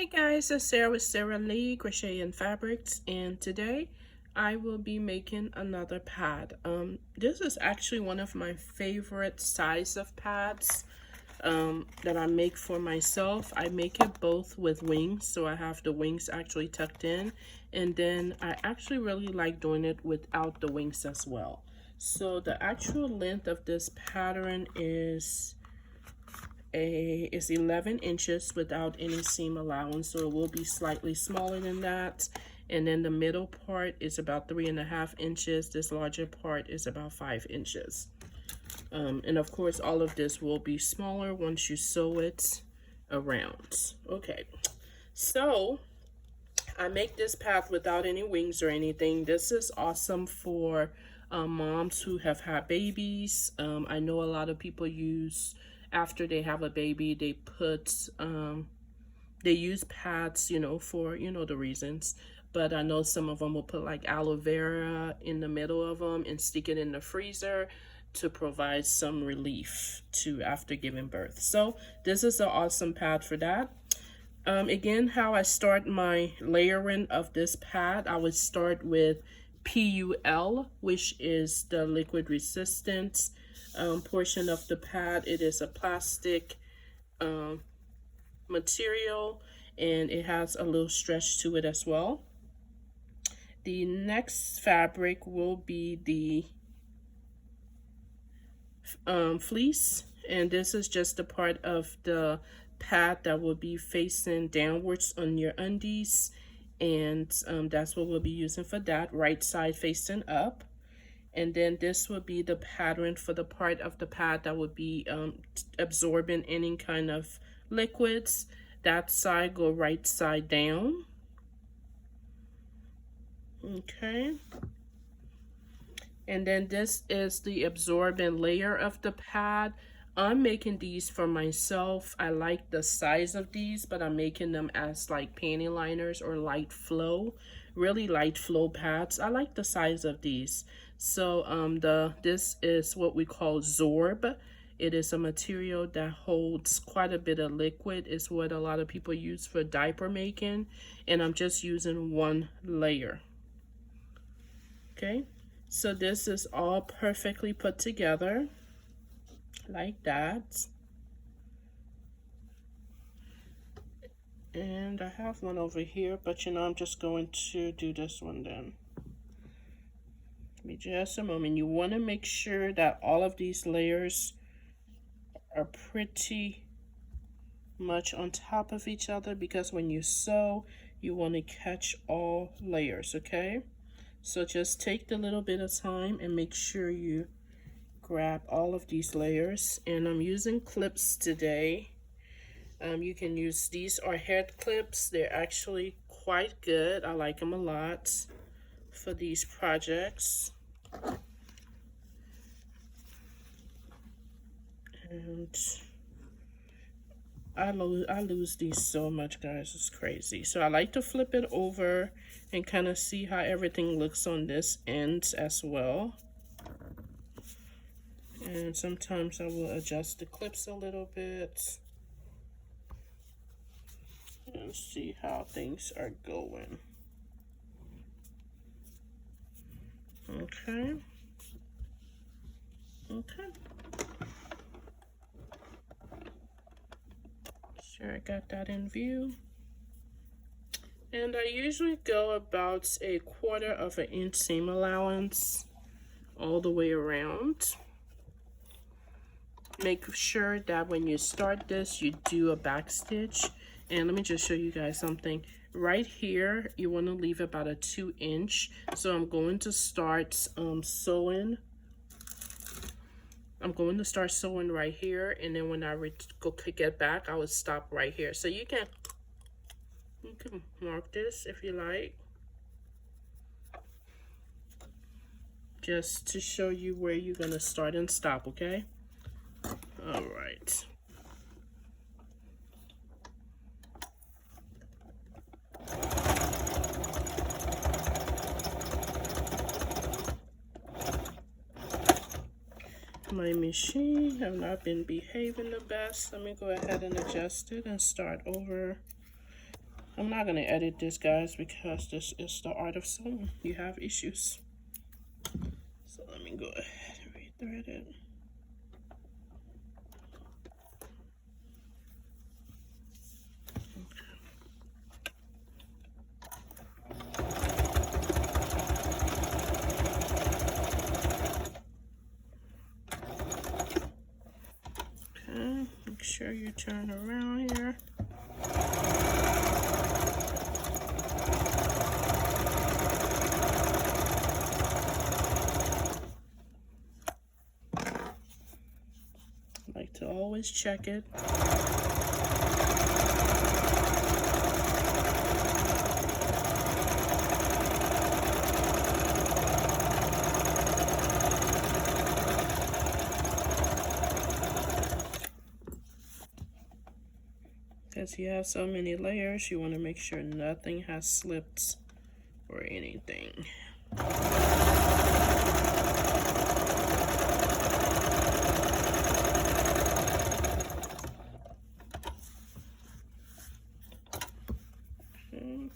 Hey guys, it's Sarah with Sarah Lee Crochet and Fabrics, and today I will be making another pad. This is actually one of my favorite size of pads that I make for myself. I make it both with wings, so I have the wings actually tucked in, and then I actually really like doing it without the wings as well. So the actual length of this pattern is 11 inches without any seam allowance, so it will be slightly smaller than that. And then the middle part is about 3.5 inches. This larger part is about 5 inches. And of course, all of this will be smaller once you sew it around. Okay, so I make this pad without any wings or anything. This is awesome for moms who have had babies. I know a lot of people use, after they have a baby, they put, they use pads, for, the reasons. But I know some of them will put like aloe vera in the middle of them and stick it in the freezer to provide some relief to after giving birth. So this is an awesome pad for that. Again, how I start my layering of this pad, I would start with PUL, which is the liquid resistant portion of the pad. It is a plastic material, and it has a little stretch to it as well. The next fabric will be the fleece, and this is just a part of the pad that will be facing downwards on your undies, and that's what we'll be using for that, right side facing up. And then this will be the pattern for the part of the pad that would be absorbing any kind of liquids. That side go right side down. Okay. And then this is the absorbent layer of the pad. I'm making these for myself. I like the size of these, but I'm making them as like panty liners or light flow, really light flow pads. I like the size of these. So this is what we call Zorb. It is a material that holds quite a bit of liquid. It's what a lot of people use for diaper making, and I'm just using one layer. Okay, so this is all perfectly put together like that. And I have one over here, but I'm just going to do this one then. Give me just a moment. You want to make sure that all of these layers are pretty much on top of each other, because when you sew, you want to catch all layers, okay? So just take the little bit of time and make sure you grab all of these layers. And I'm using clips today. You can use, these are head clips. They're actually quite good. I like them a lot for these projects. And I lose these so much, guys. It's crazy. So I like to flip it over and kind of see how everything looks on this end as well. And sometimes I will adjust the clips a little bit and see how things are going. Okay. Okay. Sure, I got that in view. And I usually go about 1/4 inch seam allowance all the way around. Make sure that when you start this, you do a back stitch. And let me just show you guys something. Right here, you want to leave about a 2 inch. So I'm going to start sewing. I'm going to start sewing right here, and then when I get back, I would stop right here. So you can mark this if you like, just to show you where you're gonna start and stop. Okay. All right. My machine have not been behaving the best. Let me go ahead and adjust it and start over. I'm not going to edit this, guys, because this is the art of sewing. You have issues. So let me go ahead and rethread it. Okay, make sure you turn around here. I like to always check it. Because you have so many layers, you want to make sure nothing has slipped or anything. Okay.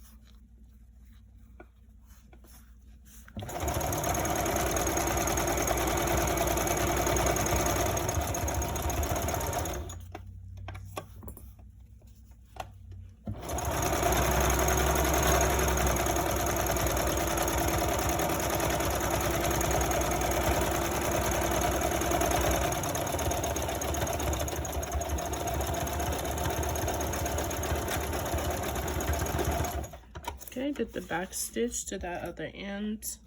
Okay, did the back stitch to that other end.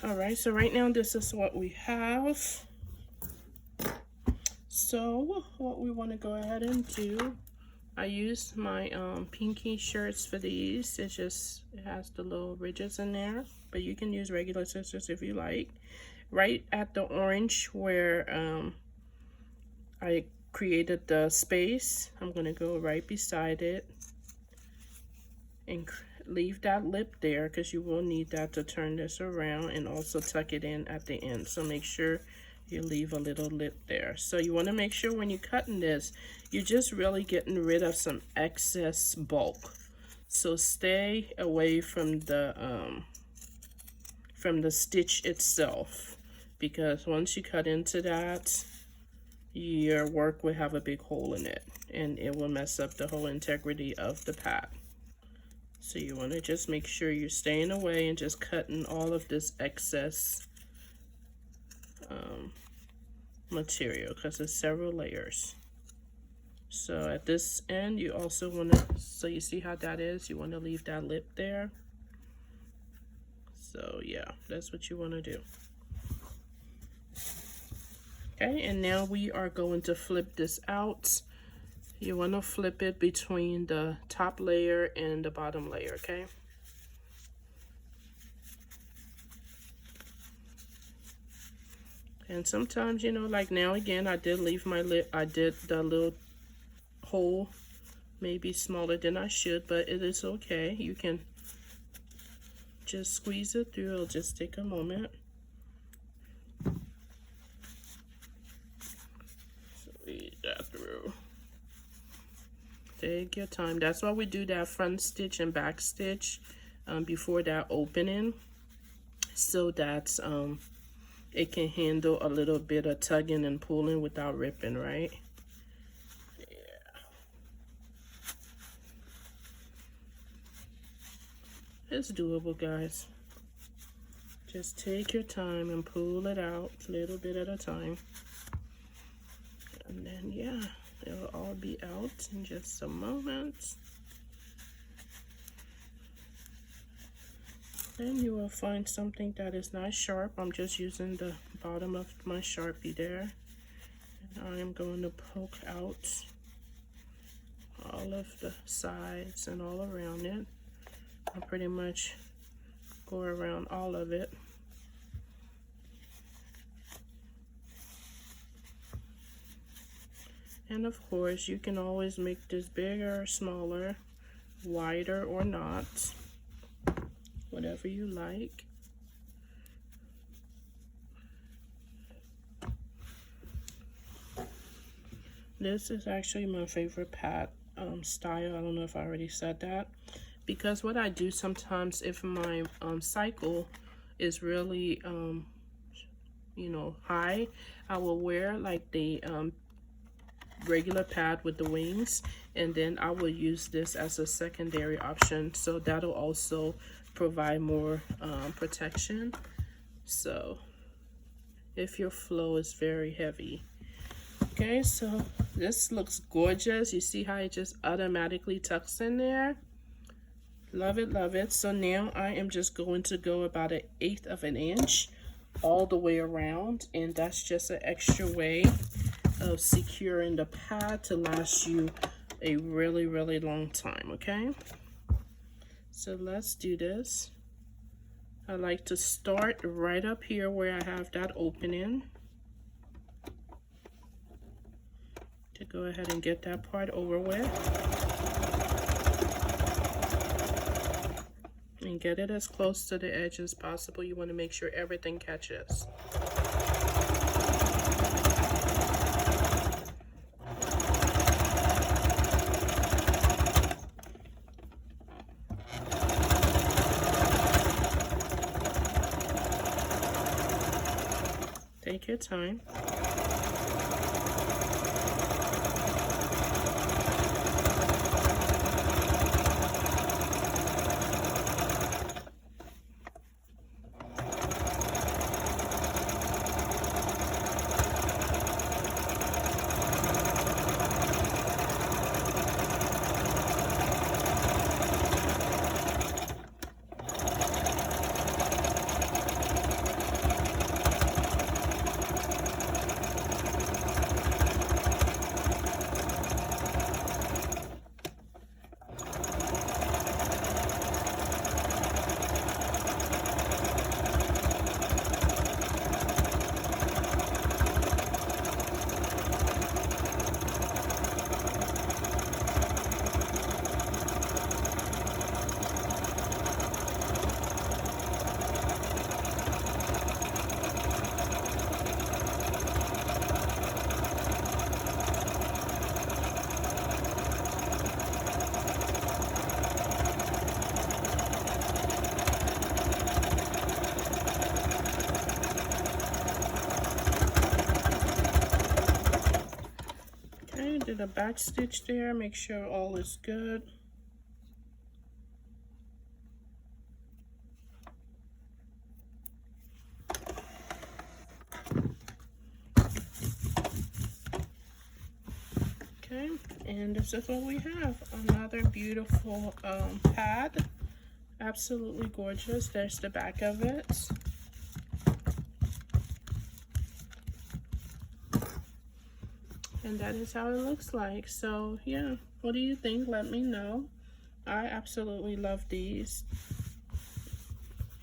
All right, so right now this is what we have. So what we want to go ahead and do, I used my pinky shirts for these. It has the little ridges in there, but you can use regular scissors if you like. Right at the orange where I created the space, I'm gonna go right beside it and leave that lip there, because you will need that to turn this around, and also tuck it in at the end. So make sure you leave a little lip there. So you want to make sure when you're cutting this, you're just really getting rid of some excess bulk. So stay away from the stitch itself, because once you cut into that, your work will have a big hole in it, and it will mess up the whole integrity of the pad. So you want to just make sure you're staying away and just cutting all of this excess material, because it's several layers. So at this end, you also want to, so you see how that is, you want to leave that lip there. So yeah, that's what you want to do. Okay, and now we are going to flip this out. You want to flip it between the top layer and the bottom layer, okay? And sometimes, you know, like now again, I did leave my lip, I did the little hole maybe smaller than I should, but it is okay. You can just squeeze it through. It'll just take a moment. Squeeze that through. Take your time. That's why we do that front stitch and back stitch before that opening, so that it can handle a little bit of tugging and pulling without ripping, right? Yeah. It's doable, guys. Just take your time and pull it out a little bit at a time. And then, yeah, it'll all be out in just a moment. Then you will find something that is nice sharp. I'm just using the bottom of my Sharpie there. And I am going to poke out all of the sides and all around it. I pretty much go around all of it. And of course, you can always make this bigger or smaller, wider or not, whatever you like. This is actually my favorite pad style. I don't know if I already said that. Because what I do sometimes, if my cycle is really, you know, high, I will wear like the regular pad with the wings, and then I will use this as a secondary option. So that'll also provide more protection. So if your flow is very heavy. Okay, so this looks gorgeous. You see how it just automatically tucks in there? Love it, love it. So now I am just going to go about 1/8 of an inch all the way around, and that's just an extra way of securing the pad to last you a really, really long time, okay? So let's do this. I like to start right up here where I have that opening, to go ahead and get that part over with. And get it as close to the edge as possible. You want to make sure everything catches. Take your time. Did a back stitch there, make sure all is good. Okay, and this is what we have. Another beautiful pad. Absolutely gorgeous. There's the back of it. And that is how it looks like. So yeah, what do you think? Let me know. I absolutely love these.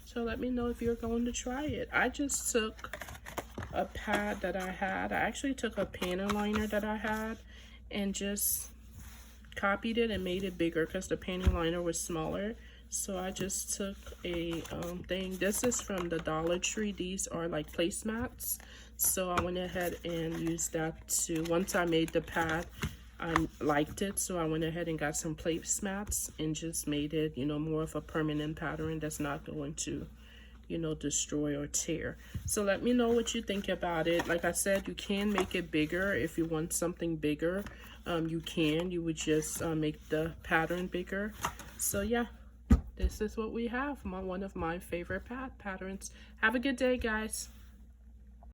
So let me know if you're going to try it. I just took a pad that I had. I actually took a panel liner that I had and just copied it and made it bigger because the panel liner was smaller. So I just took a thing. This is from the Dollar Tree. These are like placemats. So I went ahead and used that to, once I made the pad, I liked it. So I went ahead and got some placemats and just made it, you know, more of a permanent pattern that's not going to, you know, destroy or tear. So let me know what you think about it. Like I said, you can make it bigger if you want something bigger. You can. You would just make the pattern bigger. So yeah, this is what we have. One of my favorite patterns. Have a good day, guys.